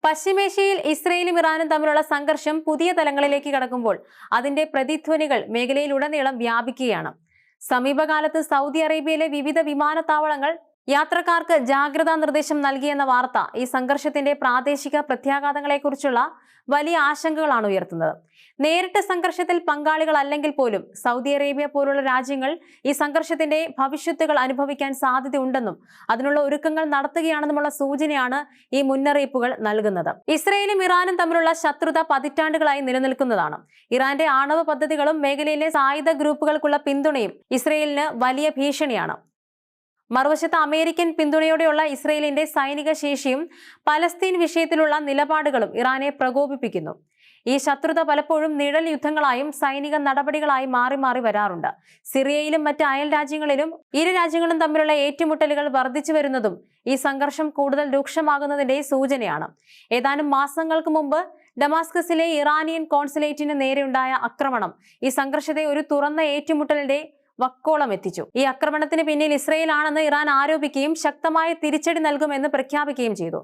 പശ്ചിമേഷ്യയിൽ ഇസ്രയേലും ഇറാനും തമ്മിലുള്ള സംഘർഷം പുതിയ തലങ്ങളിലേക്ക് കടക്കുമ്പോൾ അതിന്റെ പ്രതിധ്വനികൾ മേഖലയിലുടനീളം വ്യാപിക്കുകയാണ്. സമീപകാലത്ത് സൗദി അറേബ്യയിലെ വിവിധ വിമാനത്താവളങ്ങൾ യാത്രക്കാർക്ക് ജാഗ്രതാ നിർദ്ദേശം നൽകിയെന്ന വാർത്ത ഈ സംഘർഷത്തിന്റെ പ്രാദേശിക പ്രത്യാഘാതങ്ങളെക്കുറിച്ചുള്ള വലിയ ആശങ്കകളാണ് ഉയർത്തുന്നത്. നേരിട്ട് സംഘർഷത്തിൽ പങ്കാളികളല്ലെങ്കിൽ പോലും സൗദി അറേബ്യ പോലുള്ള രാജ്യങ്ങൾ ഈ സംഘർഷത്തിന്റെ ഭവിഷ്യത്തുകൾ അനുഭവിക്കാൻ സാധ്യതയുണ്ടെന്നും അതിനുള്ള ഒരുക്കങ്ങൾ നടത്തുകയാണെന്നുമുള്ള സൂചനയാണ് ഈ മുന്നറിയിപ്പുകൾ നൽകുന്നത്. ഇസ്രയേലും ഇറാനും തമ്മിലുള്ള ശത്രുത പതിറ്റാണ്ടുകളായി നിലനിൽക്കുന്നതാണ്. ഇറാന്റെ ആണവ പദ്ധതികളും മേഖലയിലെ സായുധ ഗ്രൂപ്പുകൾക്കുള്ള പിന്തുണയും ഇസ്രയേലിന് വലിയ ഭീഷണിയാണ്. മറുവശത്ത് അമേരിക്കൻ പിന്തുണയോടെയുള്ള ഇസ്രയേലിന്റെ സൈനിക ശേഷിയും പലസ്തീൻ വിഷയത്തിലുള്ള നിലപാടുകളും ഇറാനെ പ്രകോപിപ്പിക്കുന്നു. ഈ ശത്രുത പലപ്പോഴും നിഴൽ യുദ്ധങ്ങളായും സൈനിക നടപടികളായും മാറി മാറി വരാറുണ്ട്. സിറിയയിലും മറ്റ് അയൽ രാജ്യങ്ങളിലും ഇരു രാജ്യങ്ങളും തമ്മിലുള്ള ഏറ്റുമുട്ടലുകൾ വർദ്ധിച്ചു വരുന്നതും ഈ സംഘർഷം കൂടുതൽ രൂക്ഷമാകുന്നതിന്റെ സൂചനയാണ്. ഏതാനും മാസങ്ങൾക്ക് മുമ്പ് ഡമാസ്കസിലെ ഇറാനിയൻ കോൺസുലേറ്റിന് നേരെയുണ്ടായ ആക്രമണം ഈ സംഘർഷത്തെ ഒരു തുറന്ന ഏറ്റുമുട്ടലിന്റെ വക്കോളം എത്തിച്ചു. ഈ ആക്രമണത്തിന് പിന്നിൽ ഇസ്രയേൽ ആണെന്ന് ഇറാൻ ആരോപിക്കുകയും ശക്തമായ തിരിച്ചടി നൽകുമെന്ന് പ്രഖ്യാപിക്കുകയും ചെയ്തു.